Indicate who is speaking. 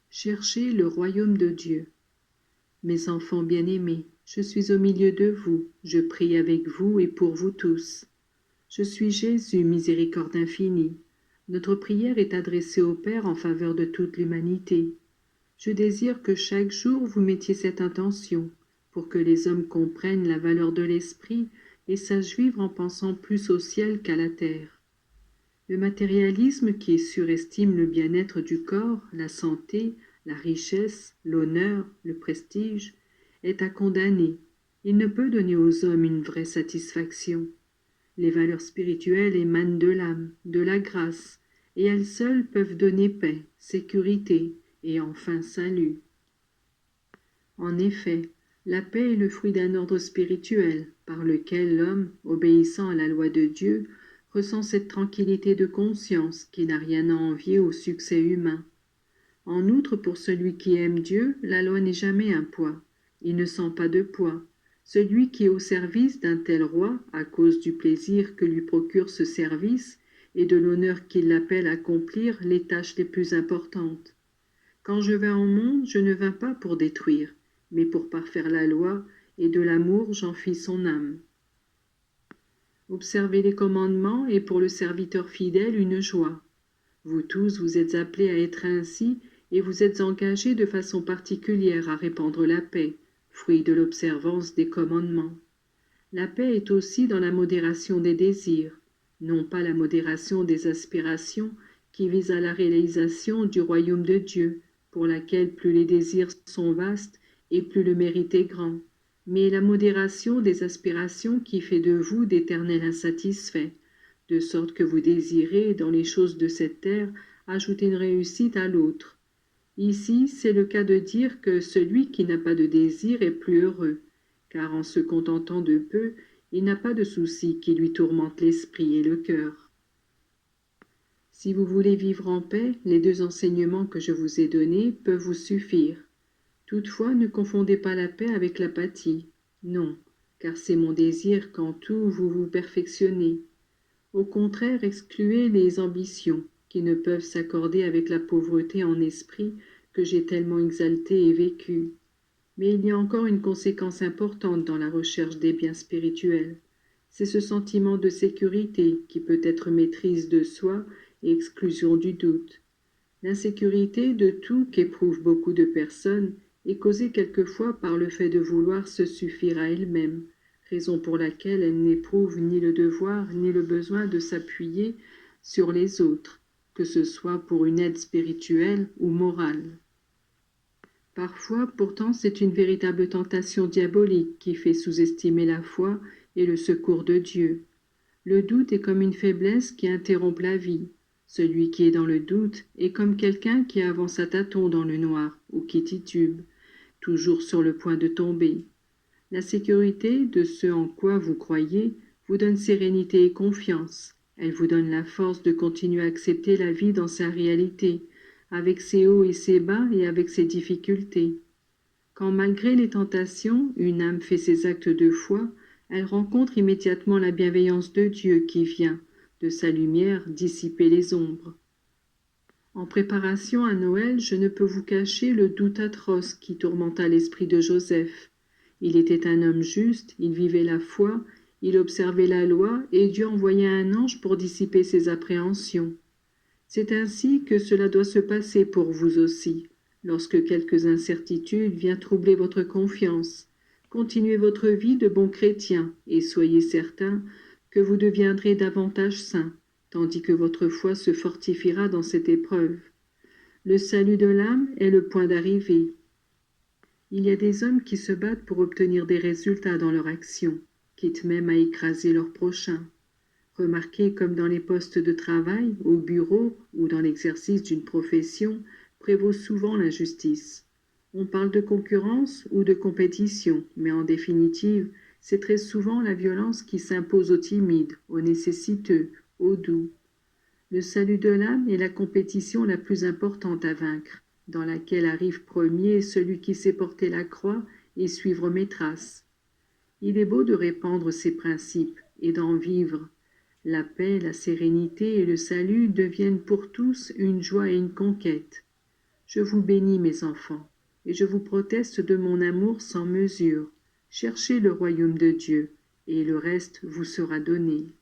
Speaker 1: Cherchez le royaume de Dieu. Mes enfants bien-aimés, je suis au milieu de vous, je prie avec vous et pour vous tous. Je suis Jésus, miséricorde infinie. Notre prière est adressée au Père en faveur de toute l'humanité. Je désire que chaque jour vous mettiez cette intention, pour que les hommes comprennent la valeur de l'esprit et sachent vivre en pensant plus au ciel qu'à la terre. Le matérialisme qui surestime le bien-être du corps, la santé, la richesse, l'honneur, le prestige, est à condamner. Il ne peut donner aux hommes une vraie satisfaction. Les valeurs spirituelles émanent de l'âme, de la grâce, et elles seules peuvent donner paix, sécurité et enfin salut. En effet, la paix est le fruit d'un ordre spirituel par lequel l'homme, obéissant à la loi de Dieu, ressent cette tranquillité de conscience qui n'a rien à envier au succès humain. En outre, pour celui qui aime Dieu, la loi n'est jamais un poids. Il ne sent pas de poids. Celui qui est au service d'un tel roi, à cause du plaisir que lui procure ce service et de l'honneur qu'il l'appelle à accomplir les tâches les plus importantes. Quand je vins au monde, je ne vins pas pour détruire, mais pour parfaire la loi, et de l'amour j'en fis son âme. Observer les commandements est pour le serviteur fidèle une joie. Vous tous, vous êtes appelés à être ainsi, et vous êtes engagés de façon particulière à répandre la paix, fruit de l'observance des commandements. La paix est aussi dans la modération des désirs, non pas la modération des aspirations qui visent à la réalisation du royaume de Dieu, pour laquelle plus les désirs sont vastes et plus le mérite est grand, mais la modération des aspirations qui fait de vous d'éternels insatisfaits, de sorte que vous désirez, dans les choses de cette terre, ajouter une réussite à l'autre. Ici, c'est le cas de dire que celui qui n'a pas de désir est plus heureux, car en se contentant de peu, il n'a pas de soucis qui lui tourmentent l'esprit et le cœur. Si vous voulez vivre en paix, les deux enseignements que je vous ai donnés peuvent vous suffire. Toutefois, ne confondez pas la paix avec l'apathie. Non, car c'est mon désir qu'en tout vous vous perfectionnez. Au contraire, excluez les ambitions, qui ne peuvent s'accorder avec la pauvreté en esprit que j'ai tellement exaltée et vécue. Mais il y a encore une conséquence importante dans la recherche des biens spirituels. C'est ce sentiment de sécurité qui peut être maîtrise de soi et exclusion du doute. L'insécurité de tout qu'éprouvent beaucoup de personnes est causée quelquefois par le fait de vouloir se suffire à elles-mêmes, raison pour laquelle elles n'éprouvent ni le devoir ni le besoin de s'appuyer sur les autres, que ce soit pour une aide spirituelle ou morale. Parfois, pourtant, c'est une véritable tentation diabolique qui fait sous-estimer la foi et le secours de Dieu. Le doute est comme une faiblesse qui interrompt la vie. Celui qui est dans le doute est comme quelqu'un qui avance à tâtons dans le noir ou qui titube, toujours sur le point de tomber. La sécurité de ce en quoi vous croyez vous donne sérénité et confiance. Elle vous donne la force de continuer à accepter la vie dans sa réalité, avec ses hauts et ses bas et avec ses difficultés. Quand malgré les tentations, une âme fait ses actes de foi, elle rencontre immédiatement la bienveillance de Dieu qui vient, de sa lumière, dissiper les ombres. En préparation à Noël, je ne peux vous cacher le doute atroce qui tourmenta l'esprit de Joseph. Il était un homme juste, il vivait la foi, il observait la loi, et Dieu envoya un ange pour dissiper ses appréhensions. C'est ainsi que cela doit se passer pour vous aussi. Lorsque quelques incertitudes viennent troubler votre confiance, continuez votre vie de bon chrétien et soyez certain que vous deviendrez davantage saint, tandis que votre foi se fortifiera dans cette épreuve. Le salut de l'âme est le point d'arrivée. Il y a des hommes qui se battent pour obtenir des résultats dans leur action, quitte même à écraser leur prochain. Remarquez comme dans les postes de travail, au bureau ou dans l'exercice d'une profession, prévaut souvent l'injustice. On parle de concurrence ou de compétition, mais en définitive, c'est très souvent la violence qui s'impose aux timides, aux nécessiteux, aux doux. Le salut de l'âme est la compétition la plus importante à vaincre, dans laquelle arrive premier celui qui sait porter la croix et suivre mes traces. Il est beau de répandre ces principes et d'en vivre. La paix, la sérénité et le salut deviennent pour tous une joie et une conquête. Je vous bénis, mes enfants, et je vous proteste de mon amour sans mesure. Cherchez le royaume de Dieu, et le reste vous sera donné.